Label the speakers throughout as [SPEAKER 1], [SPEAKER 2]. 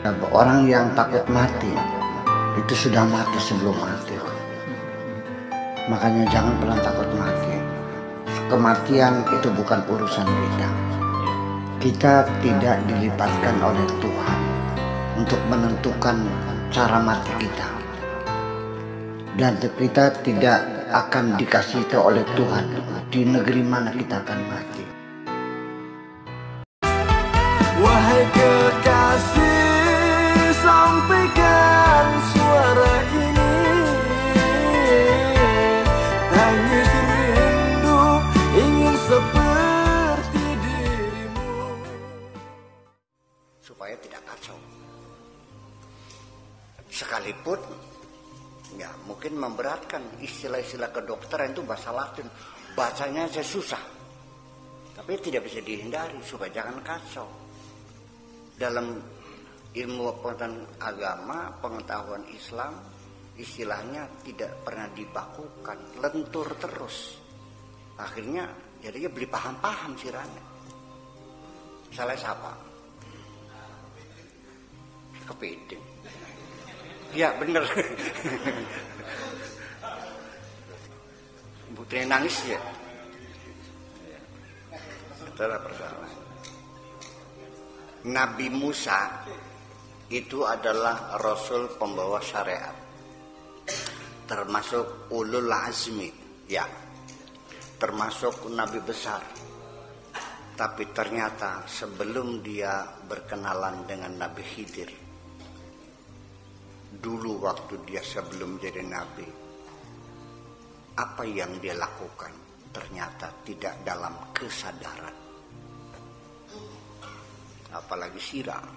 [SPEAKER 1] Orang yang takut mati itu sudah mati sebelum mati. Makanya jangan pernah takut mati. Kematian itu bukan urusan kita. Kita tidak dilibatkan oleh Tuhan untuk menentukan cara mati kita. Dan kita tidak akan dikasih tahu oleh Tuhan di negeri mana kita akan mati.
[SPEAKER 2] Wahai kekasih, sampaikan suara ini. Tangis rindu ingin seperti dirimu.
[SPEAKER 1] Supaya tidak kacau. Sekalipun ya mungkin memberatkan, istilah-istilah kedokteran itu bahasa Latin, bacanya aja susah. Tapi tidak bisa dihindari supaya jangan kacau. Dalam ilmu pengetahuan agama, pengetahuan Islam, istilahnya tidak pernah dibakukan, lentur terus. Akhirnya jadinya beli paham-paham siranya. Salah siapa? Kepiting. Ya bener. Putri nangis ya. Itulah persoalan. Nabi Musa itu adalah Rasul pembawa syariat, termasuk ulul azmi, ya, termasuk Nabi besar. Tapi ternyata sebelum dia berkenalan dengan Nabi Khidir, dulu waktu dia sebelum jadi Nabi, apa yang dia lakukan ternyata tidak dalam kesadaran. Apalagi siram.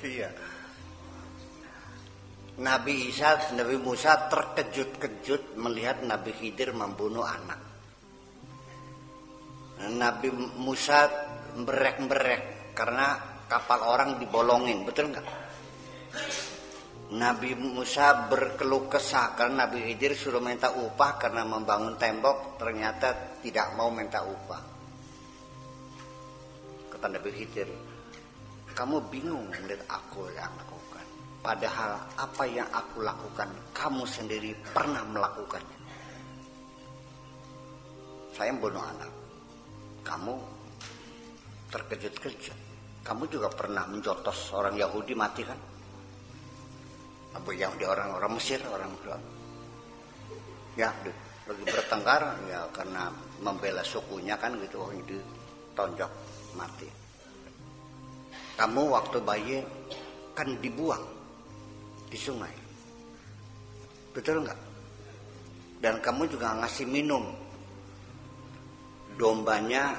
[SPEAKER 1] Iya. Nabi Musa terkejut-kejut melihat Nabi Khidir membunuh anak. Nabi Musa berek-berek karena kapal orang dibolongin, betul nggak? Nabi Musa berkeluh kesah karena Nabi Khidir suruh minta upah karena membangun tembok, ternyata tidak mau minta upah. Kata Nabi Khidir, kamu bingung melihat aku yang lakukan. Padahal apa yang aku lakukan, kamu sendiri pernah melakukannya. Saya membunuh anak. Kamu terkejut-kejut. Kamu juga pernah menjotos orang Yahudi mati kan? Apa Yahudi orang Mesir, orang ya lagi bertengkar ya karena membela sukunya kan gitu, ditonjok mati. Kamu waktu bayi kan dibuang di sungai, betul nggak? Dan kamu juga ngasih minum dombanya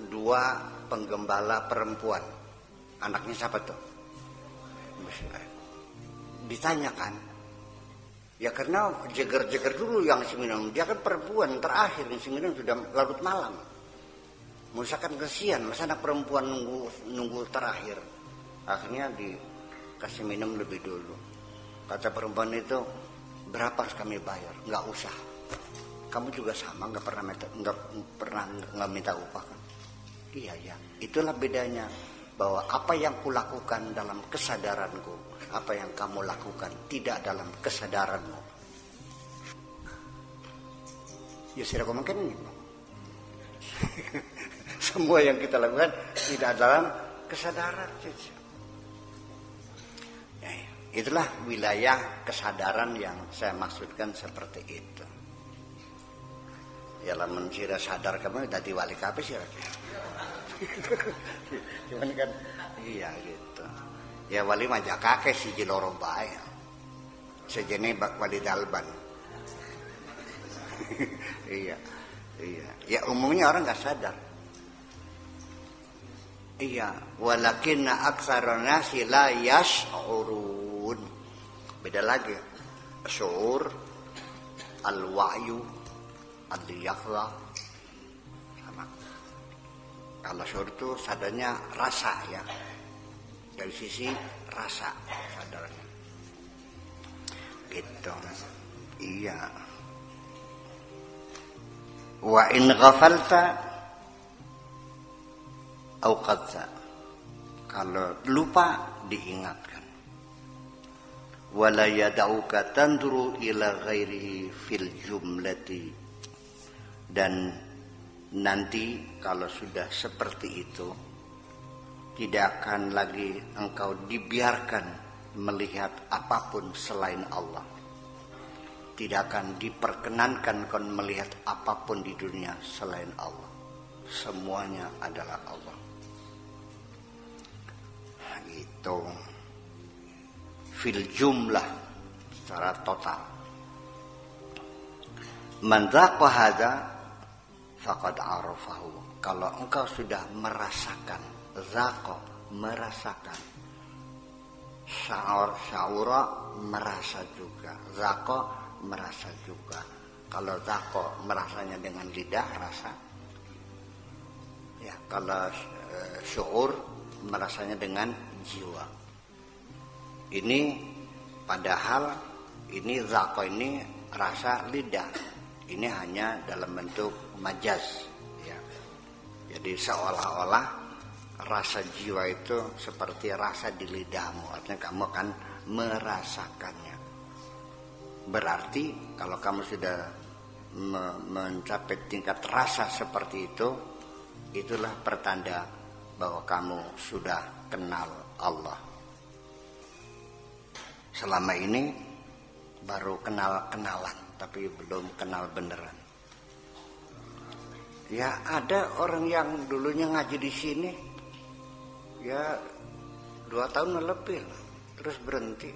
[SPEAKER 1] 2 penggembala perempuan. Anaknya siapa tuh? Ditanyakan. Ya karena jeger-jeger dulu yang ngasih minum. Dia kan perempuan terakhir ngasih minum sudah larut malam. Musa kan kesian, masa anak perempuan nunggu terakhir. Akhirnya dikasih minum lebih dulu. Kata perempuan itu, berapa harus kami bayar? Nggak usah. Kamu juga sama, nggak pernah minta upah kan? Iya ya. Itulah bedanya, bahwa apa yang kulakukan dalam kesadaranku, apa yang kamu lakukan tidak dalam kesadaranmu. Ya sudah mungkin ini. Semua yang kita lakukan tidak dalam kesadaran. Ya, itulah wilayah kesadaran yang saya maksudkan seperti itu. Ya lamun sira sadar kamu dadi wali kabeh sira. Cuman kan iya gitu. Ya wali mah kakek si loro bae. Sejene bak wali dalban. Iya. Iya. Ya umumnya orang enggak sadar. Iya, walakinna aktsarun nasi la yash'urun. Beda lagi. Syuur, al-wa'yu, al-yaqza sama. Kalau syuur itu sadarnya rasa ya. Dari sisi rasa sadarnya. Gitu. Iya. Wa in ghafalta auqadza, kalau lupa diingatkan. Wala yad'uka tanduru ila ghairihi fil jumlati, dan nanti kalau sudah seperti itu tidak akan lagi engkau dibiarkan melihat apapun selain Allah. Tidak akan diperkenankan kau melihat apapun di dunia selain Allah. Semuanya adalah Allah. Itu fil jumlah, secara total. Man dhaqa hadza faqad arafahu. Kalau engkau sudah merasakan, zaqa, merasakan, sya'ura, merasa juga, zaqa, merasa juga. Kalau zaqa merasanya dengan lidah, rasa. Ya, kalau syu'ur merasanya dengan jiwa. Ini padahal ini zaqa ini rasa lidah. Ini hanya dalam bentuk majaz, ya. Jadi seolah-olah rasa jiwa itu seperti rasa di lidahmu, artinya kamu akan merasakannya. Berarti kalau kamu sudah mencapai tingkat rasa seperti itu, itulah pertanda bahwa kamu sudah kenal Allah. Selama ini baru kenal-kenalan, tapi belum kenal beneran. Ya ada orang yang dulunya ngaji di sini, ya 2 tahun lebih lah, terus berhenti,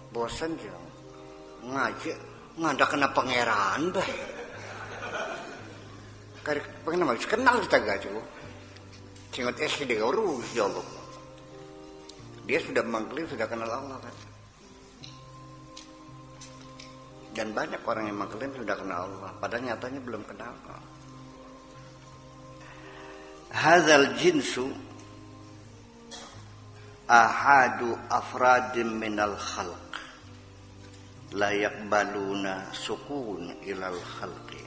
[SPEAKER 1] bosan ya ngaji, ngada kena pangeran bah. Karek pengen mah kenal kita gak cukup. Cingot SD urus jauh. Dia sudah mengklaim sudah kenal Allah kan. Dan banyak orang yang mengklaim sudah kenal Allah, padahal nyatanya belum kenal Allah. Hadzal jinsu ahadu afradim minal khalq la yaqbaluna sukun ilal khalqi.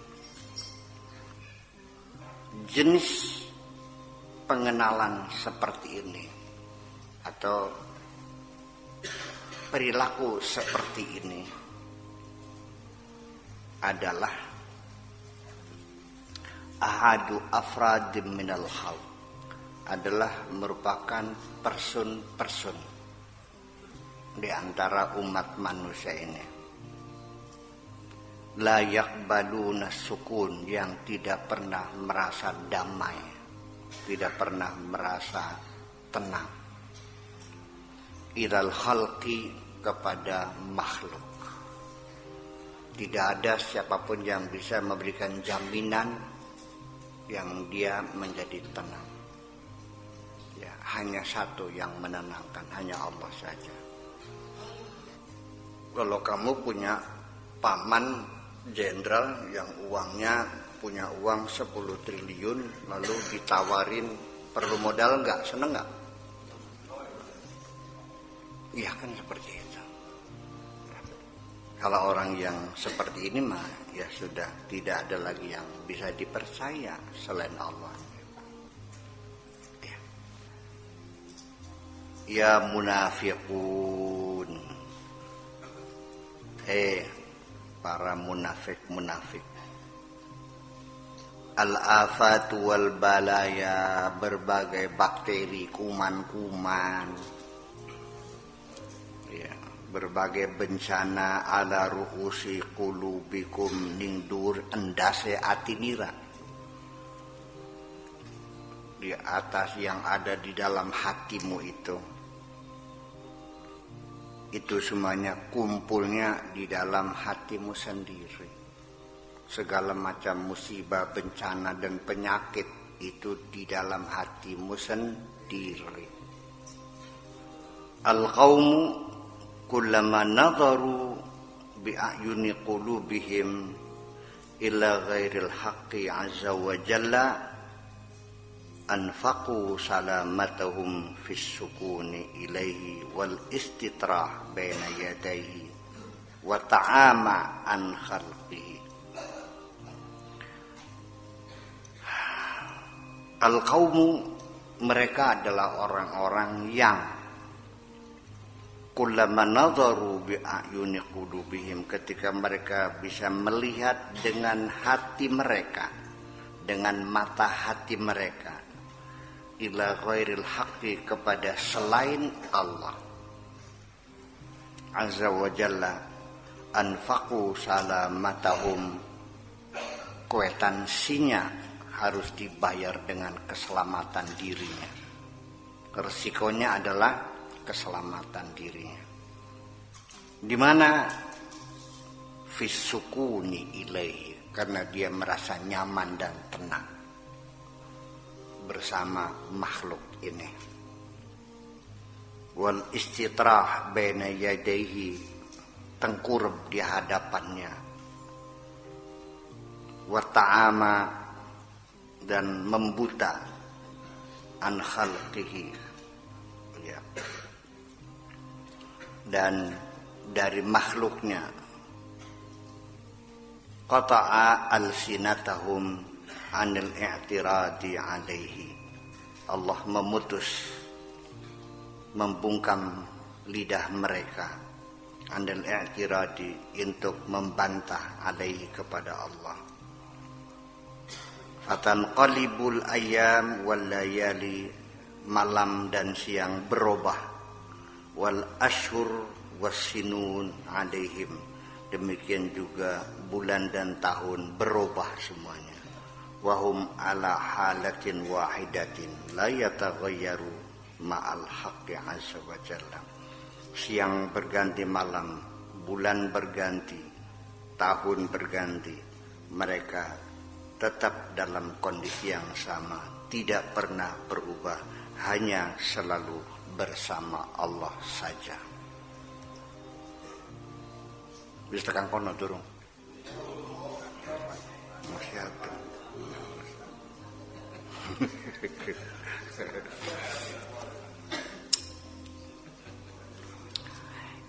[SPEAKER 1] Jenis pengenalan seperti ini atau perilaku seperti ini adalah ahadu afradim minal khalq, adalah merupakan person-person di antara umat manusia ini. La yaqbaluna sukun, yang tidak pernah merasa damai, tidak pernah merasa tenang. Ilal khalqi, kepada makhluk. Tidak ada siapapun yang bisa memberikan jaminan yang dia menjadi tenang. Ya, hanya satu yang menenangkan, hanya Allah saja. Kalau kamu punya paman jenderal yang uangnya punya uang 10 triliun lalu ditawarin perlu modal enggak, seneng enggak? Iya kan seperti itu. Kalau orang yang seperti ini mah ya sudah tidak ada lagi yang bisa dipercaya selain Allah. Ya munafiqun, para munafik. Al-afatu wal balaya, berbagai bakteri, kuman-kuman, ya, berbagai bencana ala ru'usi qulubikum, ningdur endase ati nira, di atas yang ada di dalam hatimu itu semuanya kumpulnya di dalam hatimu sendiri. Segala macam musibah, bencana dan penyakit itu di dalam hatimu sendiri. Al-qaumu kullama nadharu bi'ayuni qulubihim ila ghairil haqqi azza wa jalla anfaqu salamatahum fis sukuni ilaihi wal istitrah baina yadayhi wa ta'ama an khalqihi. Al-qaumu, mereka adalah orang-orang yang kullama nadharu bi a'yuni qulubihim, ketika mereka bisa melihat dengan hati mereka, dengan mata hati mereka, ila ghairil haqqi, kepada selain Allah azza wa jalla, anfaqu salamatahum, kwetansinya harus dibayar dengan keselamatan dirinya. Resikonya adalah keselamatan dirinya. Di mana fisukuni ilaihi, karena dia merasa nyaman dan tenang bersama makhluk ini. Wal istitrah baina yadayhi, tengkurap di hadapannya. Wa ta'ama, dan membuta an khalqihi, ya, dan dari makhluknya. Qata'a alsinatahum anil i'tiradi alaihi, Allah memutus, membungkam lidah mereka anil i'tiradi, untuk membantah alaihi, kepada Allah. Fatanqalibul ayyam wal layali, malam dan siang berubah, wal ashhur wassinun alaihim, demikian juga bulan dan tahun berubah semuanya. Wahum ala halatin wahidatin la yataghayyaru ma'al haqqi azza wa jalla. Siang berganti malam, bulan berganti, tahun berganti, mereka tetap dalam kondisi yang sama, tidak pernah berubah, hanya selalu bersama Allah saja. Bisa tekan kono turun. Masih ada.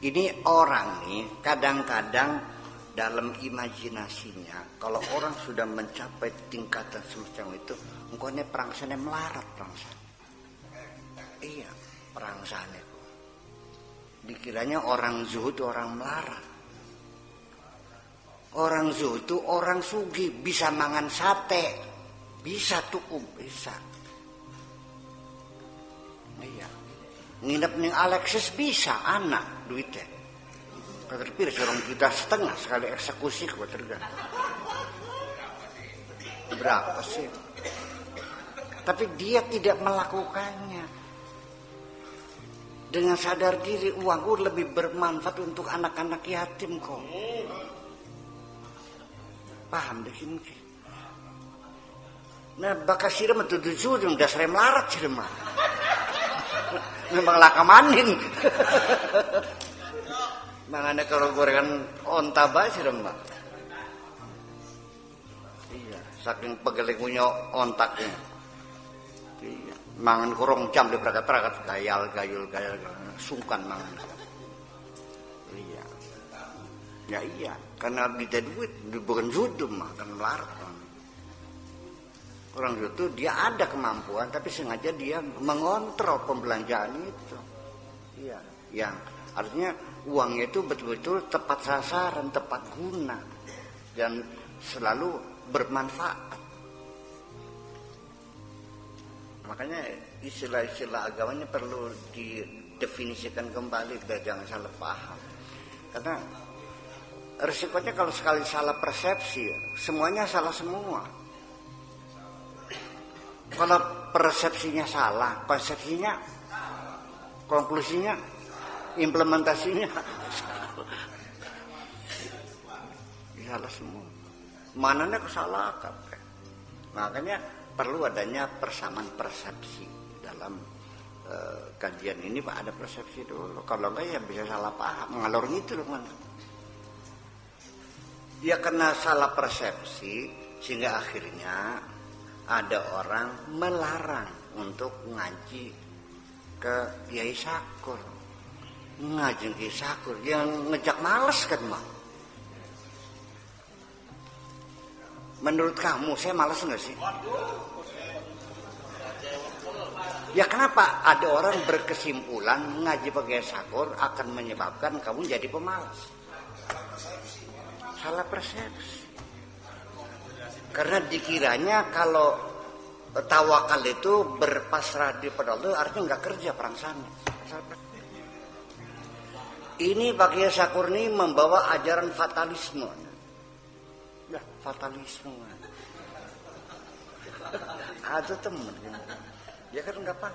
[SPEAKER 1] Ini orang nih kadang-kadang dalam imajinasinya, kalau orang sudah mencapai tingkatan semacam itu, engkaunya perangsane melarat, perangsane. Iya, perangsane. Dikiranya orang zuhud orang melarat. Orang zuhud itu orang sugih, bisa mangan sate, bisa tukum, bisa. Iya. Nginep ning Alexis bisa, anak duitnya. Terpilih seorang juta setengah sekali eksekusi, kok tergantung berapa sih. Tapi dia tidak melakukannya dengan sadar diri. Uangku lebih bermanfaat untuk anak-anak yatim kok. Paham deh ini. Nah bakal siram itu tujuh udah sering melarat siram. Memang laka maning. Mangane kalau gorengan onta bae sih Mbak. Iya, saking pegelingnya ontaknya. Iya, mangan kurang jam di perakat-perakat gayal, sungkan mangan. Iya. Ya iya, karena beda duit, bukan judul mah, kan melarat. Orang itu dia ada kemampuan, tapi sengaja dia mengontrol pembelanjaan itu. Iya, yang artinya uangnya itu betul-betul tepat sasaran, tepat guna, dan selalu bermanfaat. Makanya istilah-istilah agamanya perlu didefinisikan kembali biar jangan salah paham. Karena resikonya kalau sekali salah persepsi, semuanya salah semua. Kalau persepsinya salah, konsepsinya, konklusinya, implementasinya salah semua. Mananya kesalahan. Makanya perlu adanya persamaan persepsi dalam kajian ini. Pak, ada persepsi dulu. Kalau enggak ya bisa salah paham, ngalor gitu loh. Ya karena salah persepsi sehingga akhirnya ada orang melarang untuk ngaji ke Kiai Sakur. Ngaji Kiai Sakur yang ngejak males kan mah. Menurut kamu saya malas enggak sih? Ya kenapa ada orang berkesimpulan ngaji pakai sakur akan menyebabkan kamu jadi pemalas? Salah persepsi. Karena dikiranya kalau tawakal itu berpasrah kepada Allah artinya nggak kerja perang sana. Ini pakai sakur ini membawa ajaran fatalisme. Ya fatalisme. Ada temen. Ya kan nggak apa.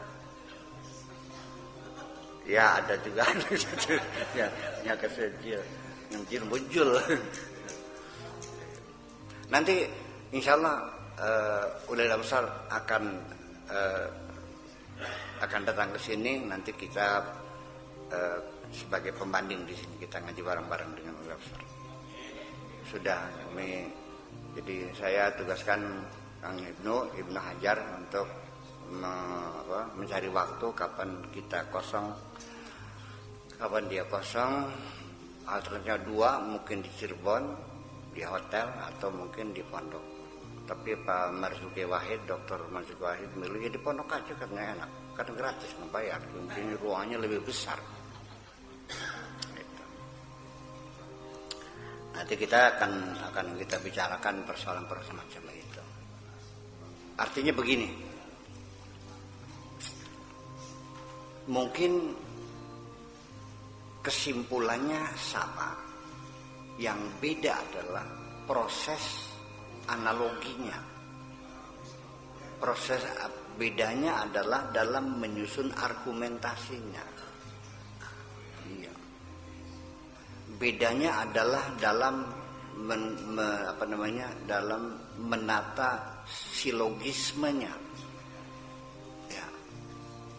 [SPEAKER 1] Ya ada juga yang kesedil, yang muncul. Nanti insya Allah ulama besar akan datang ke sini. Nanti kita sebagai pembanding di sini kita ngaji bareng-bareng dengan ulama besar. Sudah kami, jadi saya tugaskan Kang Ibnu Hajar untuk mencari waktu kapan kita kosong, kapan dia kosong. Alternatifnya dua, mungkin di Cirebon di hotel atau mungkin di pondok. Tapi Pak Marzuki Wahid, Dr. Marzuki Wahid milih di pondok aja karena enak, karena gratis nggak bayar. Mungkin ruangnya lebih besar. Gitu. Nanti kita akan kita bicarakan persoalan-persoalan macam itu. Artinya begini, mungkin kesimpulannya sama, yang beda adalah proses analoginya. Proses bedanya adalah dalam menyusun argumentasinya. Iya. Bedanya adalah dalam dalam menata silogismenya. Ya,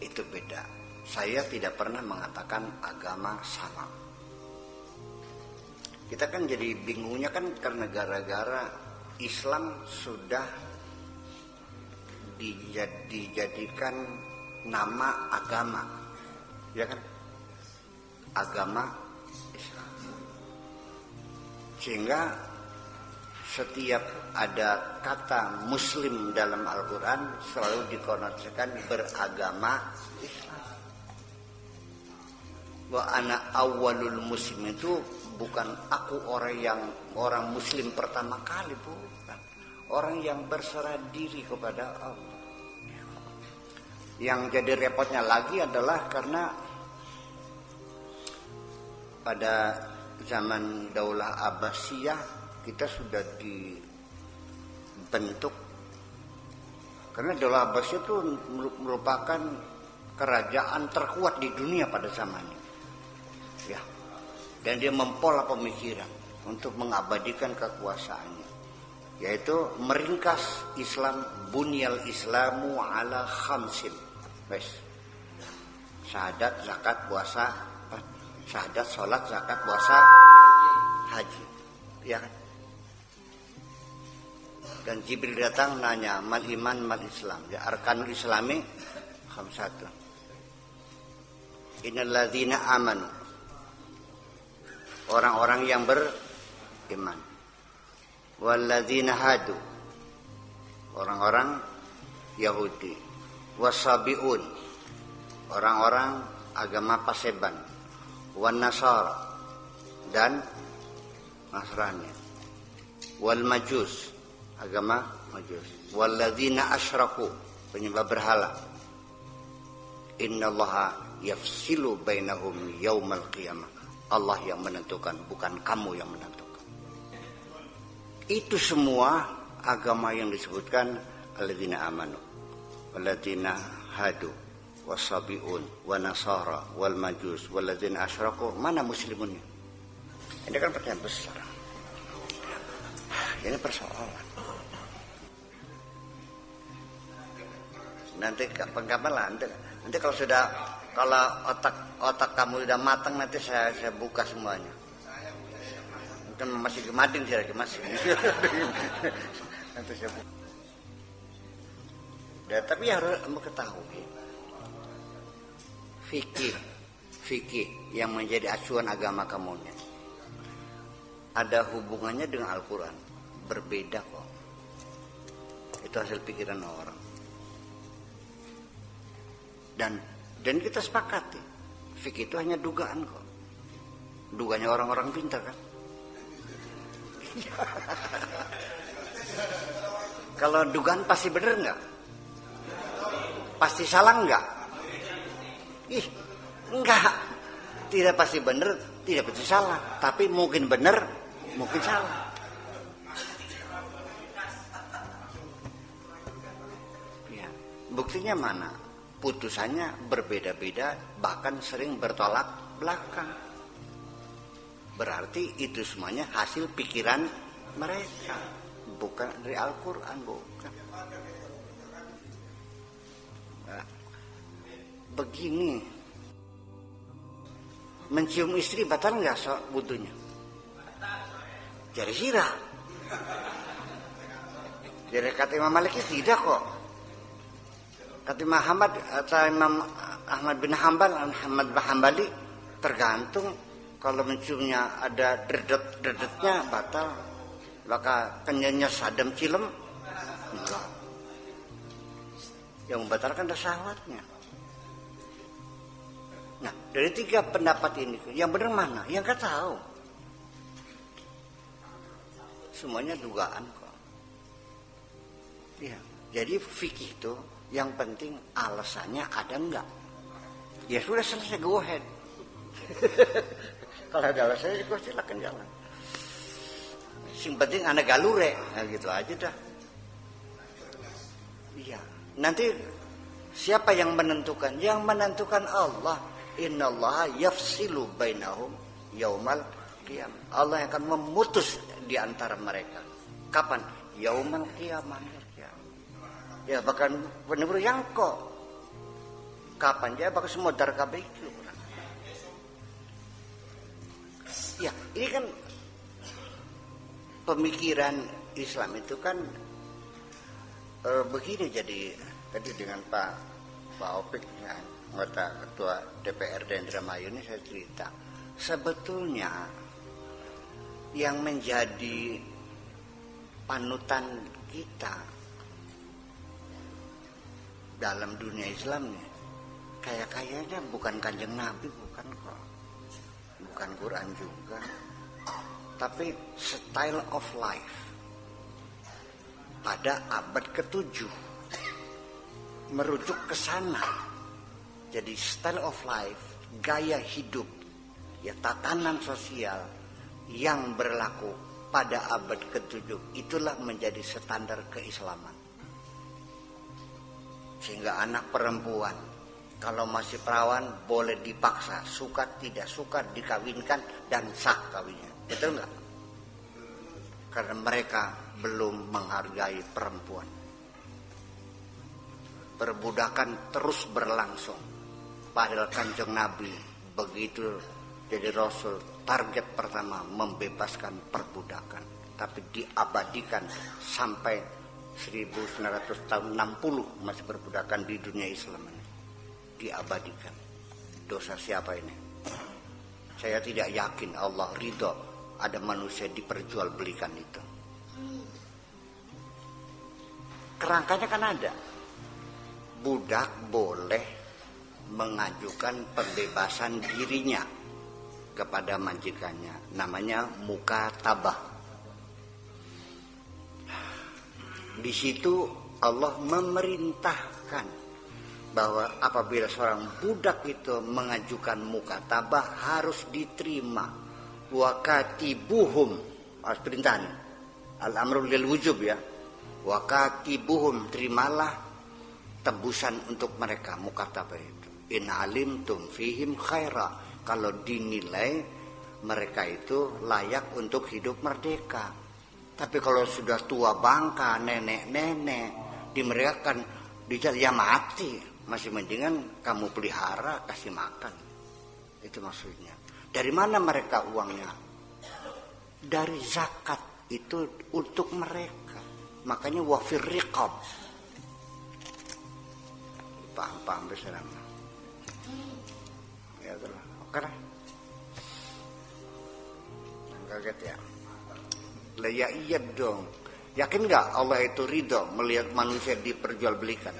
[SPEAKER 1] itu beda. Saya tidak pernah mengatakan agama sama. Kita kan jadi bingungnya kan karena gara-gara Islam sudah dijadikan nama agama, ya kan? Agama Islam. Sehingga setiap ada kata Muslim dalam Al-Quran selalu dikonotasikan beragama Islam. Wa ana awwalul muslim itu bukan aku orang Muslim pertama kali, bukan. Orang yang berserah diri kepada Allah. Yang jadi repotnya lagi adalah karena pada zaman Daulah Abbasiyah kita sudah dibentuk, karena Daulah Abbasiyah itu merupakan kerajaan terkuat di dunia pada zamannya. Ya. Dan dia mempola pemikiran untuk mengabadikan kekuasaannya, yaitu meringkas Islam, bunyal Islamu ala khamsin. Wes. Syahadat, zakat, puasa, syahadat, salat, zakat, puasa, haji. Ya kan? Dan Jibril datang nanya, mal iman, mal Islam. Ya, arkanul Islami khamsatun. Innal ladzina amanu, orang-orang yang beriman, walladzina hadu, orang-orang Yahudi, wasabiun, orang-orang agama Paseban, wan Nasara, dan Nasrani, wal Majus, agama Majus, walladzina asyraku, penyembah berhala. Innallaha yafsilu bainahum yaumal qiyamah. Allah yang menentukan, bukan kamu yang menentukan. Itu semua agama yang disebutkan alladzina amanu, walladzina hadu, wasabiun, wanasara, wal majus, walladzina asyraku. Mana muslimunnya? Ini kan pertanyaan besar. Ini persoalan. Nanti kapan-kapan lah. Nanti kalau otak kamu udah matang, nanti saya buka semuanya. Mungkin masih gemading sih lagi masih. Nanti saya buka. Ya, tapi harus ketahui fikih yang menjadi acuan agama kamunya ada hubungannya dengan Al-Quran. Berbeda kok. Itu hasil pikiran orang. Dan kita sepakati, fikih itu hanya dugaan kok. Dugaannya orang-orang pintar kan. Kalau dugaan pasti benar nggak? Pasti salah nggak? Enggak. Tidak pasti benar, tidak pasti salah. Tapi mungkin benar, mungkin salah. Ya, buktinya mana? Putusannya berbeda-beda, bahkan sering bertolak belakang. Berarti itu semuanya hasil pikiran mereka, bukan dari Al-Quran, bukan. Nah, begini, mencium istri batal nggak wudunya? Jadi sirah. Jadi kata Imam Malik tidak kok. Kata Imam Ahmad bin Hambali, tergantung. Kalau menciumnya ada dedet-dedetnya batal. Maka kenyanya sadam cilem enggak. Yang membatalkan adalah syahwatnya. Nah, dari 3 pendapat ini, yang benar mana? Yang nggak tahu. Semuanya dugaan kok. Ya, jadi fikih itu yang penting alasannya ada enggak. Ya sudah selesai, go ahead. Kalau ada alasannya, silakan jalan. Yang penting anak galure, nah gitu aja dah. Iya. Nanti siapa yang menentukan? Yang menentukan Allah. Innallaha yafsilu bainahum yaumal qiyamah. Allah yang akan memutus di antara mereka. Kapan? Yaumal qiyamah. Ya bahkan benar-benar yang kok. Kapan dia bakal semua darkabe itu. Ya, ini kan pemikiran Islam itu kan begini. Jadi tadi dengan Pak Opik, ya, anggota ketua DPRD Indramayu ini saya cerita, sebetulnya yang menjadi panutan kita dalam dunia Islam nih, kayaknya bukan Kanjeng Nabi, bukan kok, bukan Quran juga, tapi style of life pada abad ke-7 merujuk ke sana. Jadi style of life, gaya hidup, ya tatanan sosial yang berlaku pada abad ke-7 itulah menjadi standar keislaman. Sehingga anak perempuan kalau masih perawan boleh dipaksa, suka tidak suka dikawinkan dan sah kawinnya. Betul nggak? Karena mereka belum menghargai perempuan. Perbudakan terus berlangsung. Padahal Kanjeng Nabi begitu jadi Rasul, target pertama membebaskan perbudakan. Tapi diabadikan sampai 1900 tahun 60 masih perbudakan di dunia Islam ini. Diabadikan. Dosa siapa ini? Saya tidak yakin Allah ridho ada manusia diperjualbelikan itu. Kerangkanya kan ada. Budak boleh mengajukan pembebasan dirinya kepada majikannya. Namanya mukatabah. Di situ Allah memerintahkan bahwa apabila seorang budak itu mengajukan mukatabah harus diterima. Wa katibuhum, harus perintahan. Al-amru lil wujub ya. Wa katibuhum, terimalah tebusan untuk mereka mukatabah itu. In alimtum fihim khaira, kalau dinilai mereka itu layak untuk hidup merdeka. Tapi kalau sudah tua bangka, nenek-nenek, di mereka kan ya mati. Masih mendingan kamu pelihara, kasih makan. Itu maksudnya. Dari mana mereka uangnya? Dari zakat itu untuk mereka. Makanya wafir riqab. Paham bersama. Ya itulah. Oke lah. Kaget ya. Ya iya dong. Yakin nggak Allah itu ridho melihat manusia diperjualbelikan?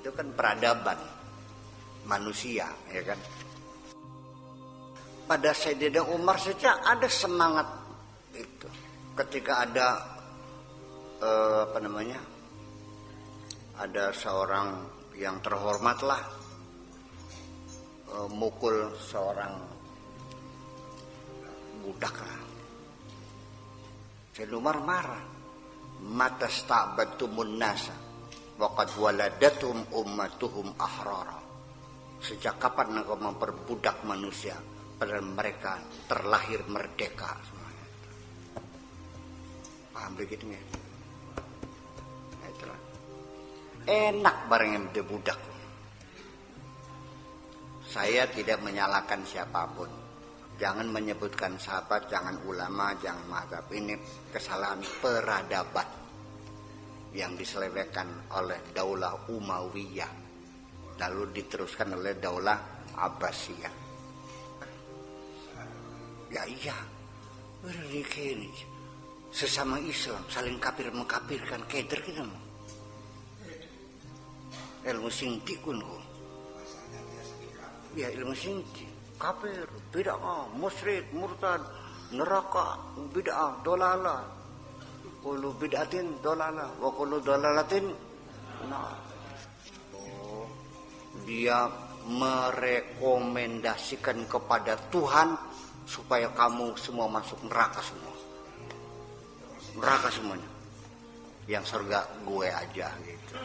[SPEAKER 1] Itu kan peradaban manusia, ya kan. Pada Sayyidina Umar saja ada semangat itu. Ketika ada ada seorang yang terhormatlah mukul seorang budak lah. Sayyidina Umar marah. Mata sta'batumun nasa waqad waladatum ummatuhum ahrara. Sejak kapan engkau memperbudak manusia padahal mereka terlahir merdeka semuanya. Paham begitu ya? Nah, itulah. Enak barang yang budak. Saya tidak menyalahkan siapapun. Jangan menyebutkan sahabat, jangan ulama, jangan mazhab. Ini kesalahan peradaban yang diselewengkan oleh Daulah Umayyah, lalu diteruskan oleh Daulah Abbasiyah. Ya iya, ini sesama Islam saling kafir mengkafirkan, keder kita mau. Ilmu sinti kun, ya ilmu sinti. Kafir, bid'ah, musyrik, murtad, neraka, bid'ah, dolalah. Kullu bid'atin dolalah, wa kullu dolalatin nah. Oh, dia merekomendasikan kepada Tuhan supaya kamu semua masuk neraka semua. Neraka semuanya. Yang surga gue aja gitu.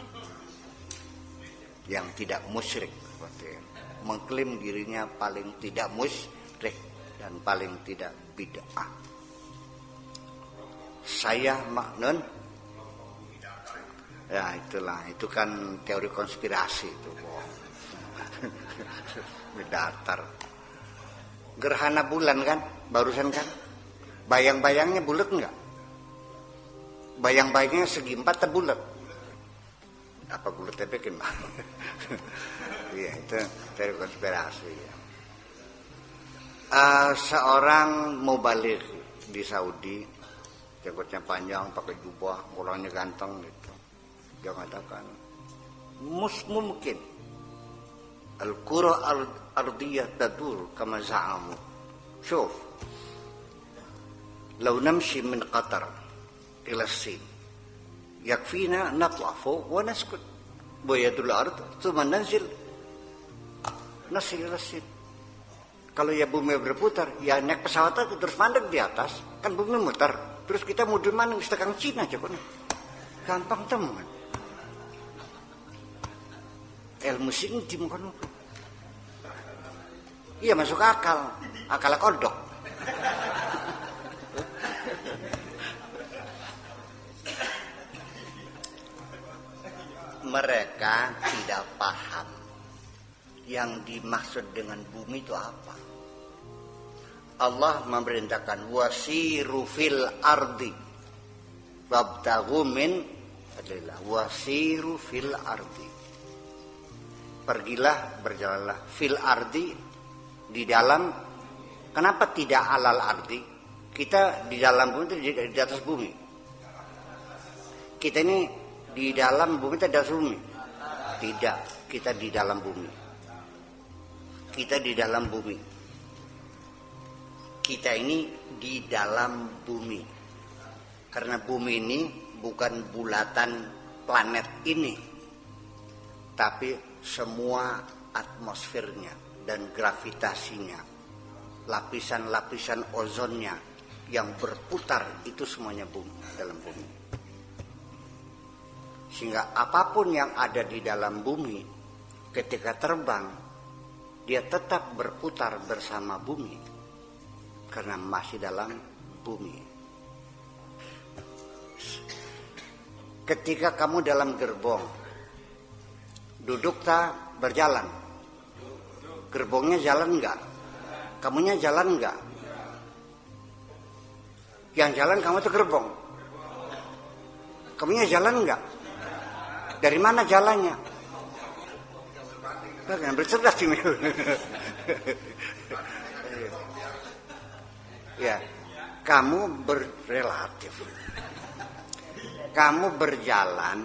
[SPEAKER 1] Yang tidak musyrik seperti itu. Mengklaim dirinya paling tidak musyrik dan paling tidak bid'ah. Saya maknun, ya itulah, itu kan teori konspirasi itu, datar. Gerhana bulan kan, barusan kan, bayang-bayangnya bulat enggak? Bayang-bayangnya segi 4 atau bulat? Apa bulatnya bikin? Iya, itu dari konspirasi ya. Seorang mubalik di Saudi, jenggotnya panjang, pakai jubah, orangnya ganteng gitu. Dia mengatakan, mungkin al-qura al-ardiyah tadur kama za'amu. Syuf, law namshi min Qatar ila Sin, yakfina natla fawq wa naskut wa yadul ard thumma nanzil nasir Sin. Kalau ya bumi berputar, ya naik pesawat aja terus mandek di atas, kan bumi muter. Terus kita mundur mana di tekan Cina aja kok. Gampang teman. Ilmu sing dimukon. Iya masuk akal. Akal kodok. Mereka tidak paham yang dimaksud dengan bumi itu apa. Allah memerintahkan wasiru fil ardi wabtaghu min fadlillah. Wasiru fil ardi, pergilah, berjalanlah, fil ardi, di dalam. Kenapa tidak alal ardi? Kita di dalam bumi, di atas bumi. Kita ini di dalam bumi, tidak di atas bumi. Tidak, kita di dalam bumi. Kita di dalam bumi. Kita ini di dalam bumi. Karena bumi ini bukan bulatan planet ini, tapi semua atmosfernya dan gravitasinya, lapisan-lapisan ozonnya yang berputar, itu semuanya bumi, dalam bumi. Sehingga apapun yang ada di dalam bumi, ketika terbang, dia tetap berputar bersama bumi. Karena masih dalam bumi. Ketika kamu dalam gerbong, duduk tak berjalan? Gerbongnya jalan enggak? Kamunya jalan enggak? Yang jalan kamu tuh gerbong. Kamunya jalan enggak? Dari mana jalannya? Jangan bercerdas ini. Ya, kamu berrelatif. Kamu berjalan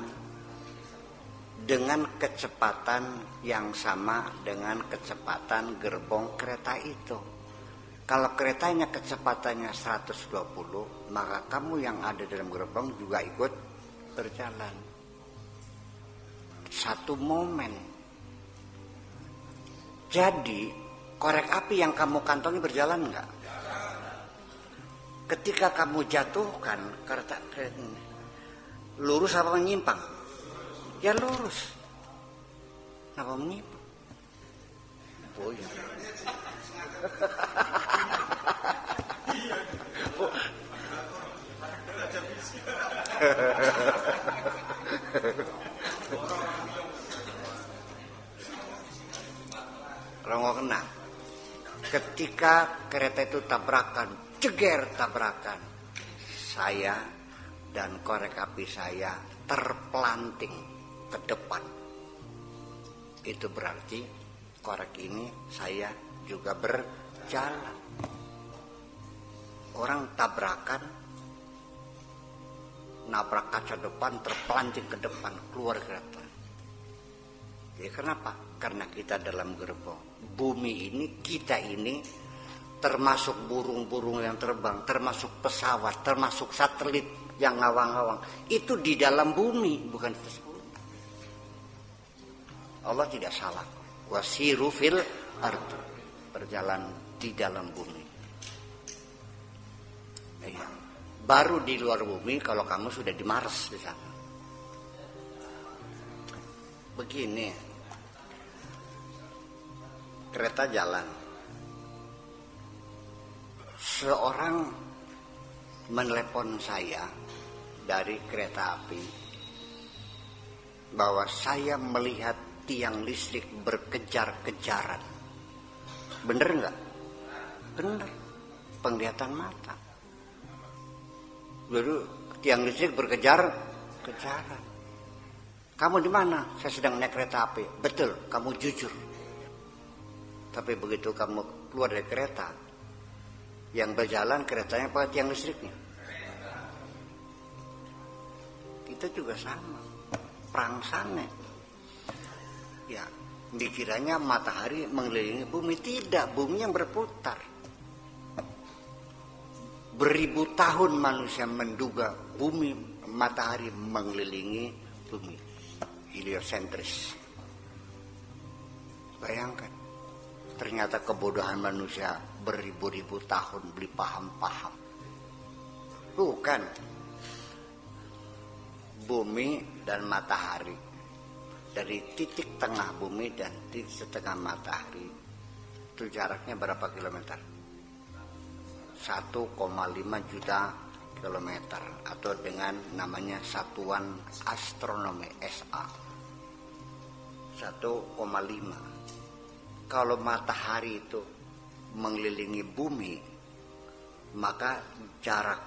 [SPEAKER 1] dengan kecepatan yang sama dengan kecepatan gerbong kereta itu. Kalau keretanya kecepatannya 120, maka kamu yang ada dalam gerbong juga ikut berjalan. Satu momen. Jadi korek api yang kamu kantongi berjalan enggak? Ketika kamu jatuhkan kereta ini, lurus apa menyimpang? Ya lurus. Kenapa menyimpang? Oh ya. Rongo kena. Ketika kereta itu tabrakan, jeger tabrakan, saya dan korek api saya terpelanting ke depan. Itu berarti korek ini saya juga berjalan. Orang tabrakan, nabrak kaca depan, terpelanting ke depan, keluar kereta. Jadi kenapa? Karena kita dalam gerbong. Bumi ini, kita ini, termasuk burung-burung yang terbang, termasuk pesawat, termasuk satelit yang ngawang-ngawang, itu di dalam bumi, bukan di atas bumi. Allah tidak salah. Wasiru fil ard, berjalan di dalam bumi. Ya. Baru di luar bumi kalau kamu sudah di Mars di sana. Begini. Kereta jalan. Seorang menelepon saya dari kereta api bahwa saya melihat tiang listrik berkejar-kejaran. Bener nggak? Bener. Penglihatan mata. Lalu tiang listrik berkejar-kejaran. Kamu di mana? Saya sedang naik kereta api. Betul, kamu jujur. Tapi begitu kamu keluar dari kereta, yang berjalan keretanya pakai tiang listriknya. Kita juga sama, perangsane. Ya, dikiranya matahari mengelilingi bumi. Tidak, bumi yang berputar. Beribu tahun manusia menduga bumi, matahari mengelilingi bumi. Heliosentris. Bayangkan. Ternyata kebodohan manusia beribu-ribu tahun beli paham-paham. Bukan. Bumi dan matahari. Dari titik tengah bumi dan titik setengah matahari. Itu jaraknya berapa kilometer? 1,5 juta kilometer. Atau dengan namanya satuan astronomi SA. 1,5. Kalau matahari itu mengelilingi bumi, maka jarak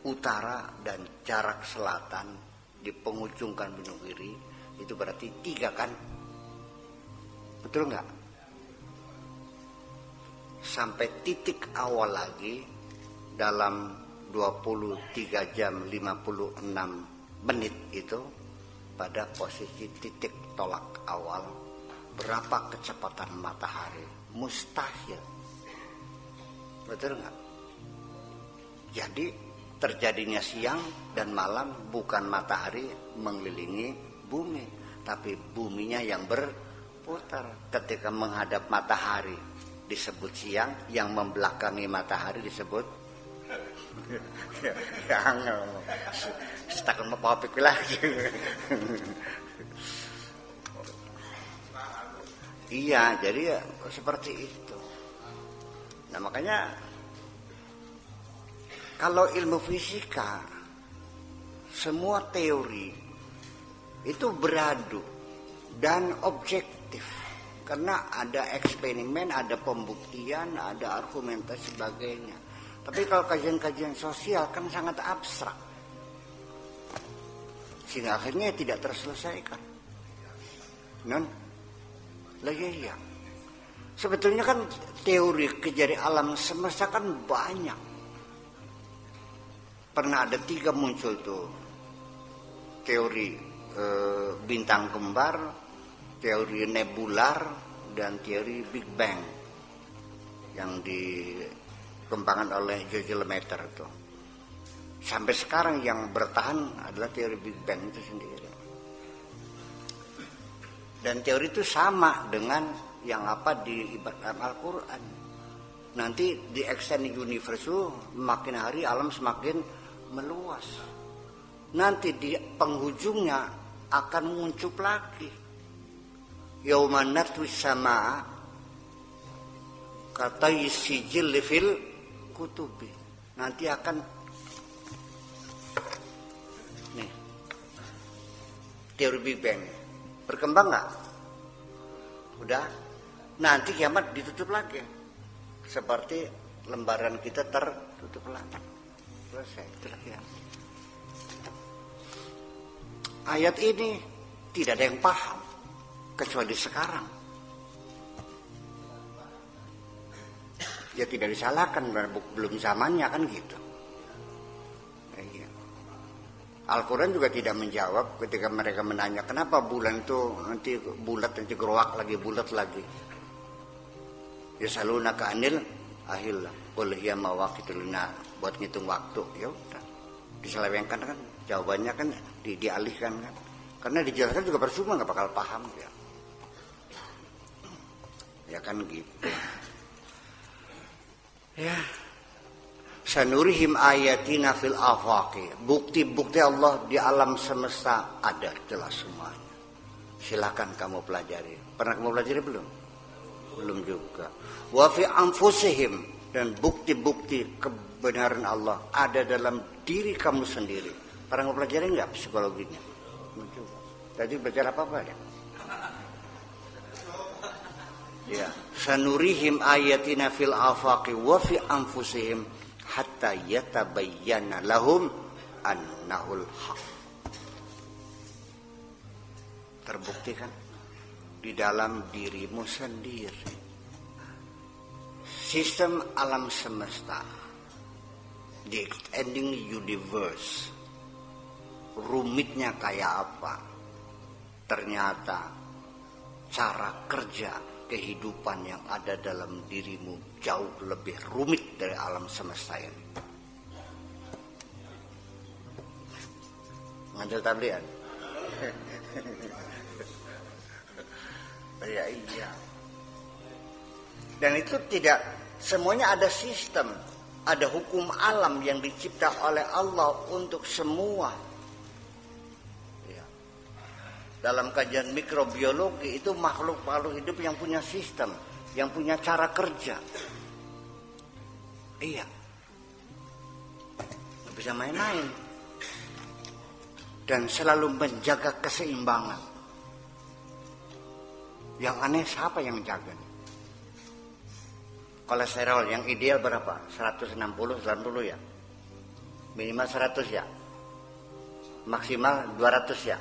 [SPEAKER 1] utara dan jarak selatan di penghujungkan benua kiri itu berarti 3 kan? Betul nggak? Sampai titik awal lagi dalam 23 jam 56 menit itu pada posisi titik tolak awal. Berapa kecepatan matahari? Mustahil. Betul nggak? Jadi terjadinya siang dan malam bukan matahari mengelilingi bumi, tapi buminya yang berputar. Ketika menghadap matahari disebut siang, yang membelakangi matahari disebut yang setakan mau popik lagi. Iya, jadi ya seperti itu. Nah makanya kalau ilmu fisika semua teori itu beradu dan objektif karena ada eksperimen, ada pembuktian, ada argumentasi sebagainya. Tapi kalau kajian-kajian sosial kan sangat abstrak, sehingga akhirnya tidak terselesaikan. Lagi ya. Sebetulnya kan teori kejadian alam semesta kan banyak. Pernah ada 3 muncul tuh teori bintang kembar, teori nebular, dan teori Big Bang yang dikembangkan oleh George Lemaitre itu. Sampai sekarang yang bertahan adalah teori Big Bang itu sendiri. Dan teori itu sama dengan yang apa di dalam Al-Quran. Nanti di extending universe itu makin hari alam semakin meluas. Nanti di penghujungnya akan muncul lagi. Yauma natwi samaa katai sijil fil kutubi. Nanti akan nih teori Big Bang berkembang nggak? Udah. Nanti kiamat ditutup lagi. Seperti lembaran kita tertutup lagi. Selesai. Itulah kiamat. Ayat ini tidak ada yang paham kecuali sekarang. Ya tidak disalahkan, belum zamannya kan gitu. Al-Quran juga tidak menjawab ketika mereka menanya kenapa bulan itu nanti bulat, nanti geroak lagi, bulat lagi. Ya salunaka anil ahillah qul hiya mawaqitul lina, buat ngitung waktu. Ya udah diselewengkan kan, jawabannya kan dialihkan kan, karena dijelaskan juga percuma, nggak bakal paham ya. Ya kan gitu. Ya. Sanurihim ayatina fil afaqi. Bukti-bukti Allah di alam semesta ada jelas semuanya. Silakan kamu pelajari. Pernah kamu pelajari belum? Belum juga. Wa fi anfusihim, dan bukti-bukti kebenaran Allah ada dalam diri kamu sendiri. Pernah kamu pelajari enggak psikologinya? Belum juga. Tadi belajar apa ya? Ya, sanurihim ayatina fil afaqi wa fi anfusihim hatta yatabayyana lahum annahul haq. Terbukti kan di dalam dirimu sendiri. Sistem alam semesta, the extending universe, rumitnya kayak apa? Ternyata cara kerja kehidupan yang ada dalam dirimu jauh lebih rumit dari alam semesta ini. Nganjil tablian. Ya iya. Dan itu tidak semuanya, ada sistem, ada hukum alam yang dicipta oleh Allah untuk semua. Dalam kajian mikrobiologi itu makhluk-makhluk hidup yang punya sistem, yang punya cara kerja. Iya, nggak bisa main-main. Dan selalu menjaga keseimbangan. Yang aneh siapa yang menjaga? Kolesterol yang ideal berapa? 160, 90 ya? Minimal 100 ya? Maksimal 200 ya?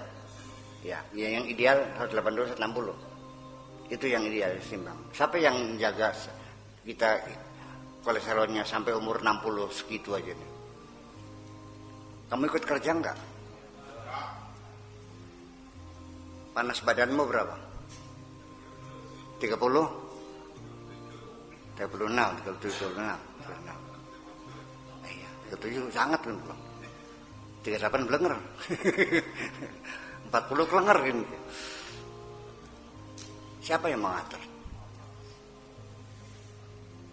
[SPEAKER 1] Ya, yang ideal 180, 160. Itu yang ideal, seimbang. Siapa yang jaga kita kolesterolnya sampai umur 60 segitu aja nih? Kamu ikut kerja enggak? Panas badanmu berapa? 30? 36, 37, 36. Iya, 37 sangat belum. 38 belenger. 40 kelenger gini. Siapa yang mengatur?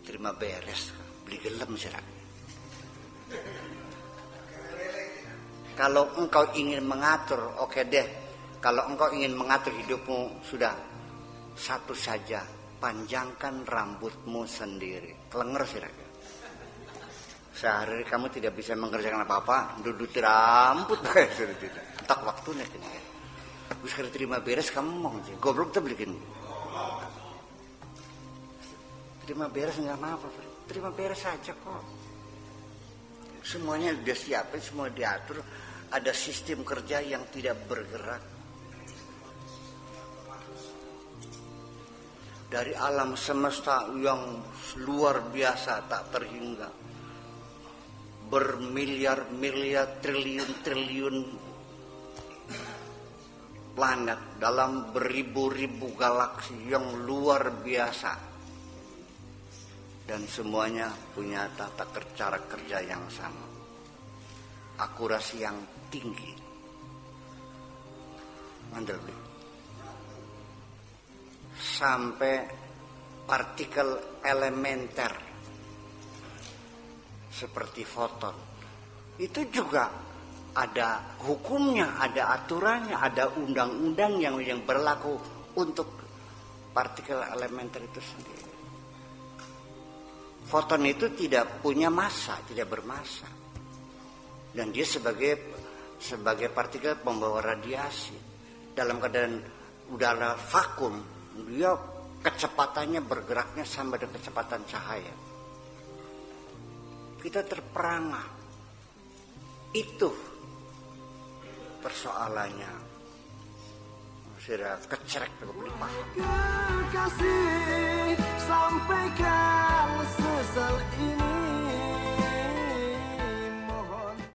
[SPEAKER 1] Terima beres, beli gelem siraknya. Kalau engkau ingin mengatur, oke deh. Kalau engkau ingin mengatur hidupmu, sudah satu saja, panjangkan rambutmu sendiri. Kelenger siraknya. Sehari kamu tidak bisa mengerjakan apa-apa, duduk di rambut, tak waktunya ini. Terus kalau terima beres kamu mau sih, goblok tuh belikin. Terima beres nggak apa-apa, terima beres saja kok. Semuanya sudah siapin, semua diatur. Ada sistem kerja yang tidak bergerak. Dari alam semesta yang luar biasa tak terhingga, bermiliar-miliar, triliun-triliun planet dalam beribu-ribu galaksi yang luar biasa, dan semuanya punya tata cara kerja yang sama, akurasi yang tinggi. Mandel sampai partikel elementer seperti foton itu juga ada hukumnya, ada aturannya, ada undang-undang yang berlaku untuk partikel elementer itu sendiri. Foton itu tidak punya massa, tidak bermassa, dan dia sebagai partikel pembawa radiasi. Dalam keadaan udara vakum, dia kecepatannya bergeraknya sama dengan kecepatan cahaya. Kita terperangah. Itu persoalannya. Sudah kecerek, belum paham.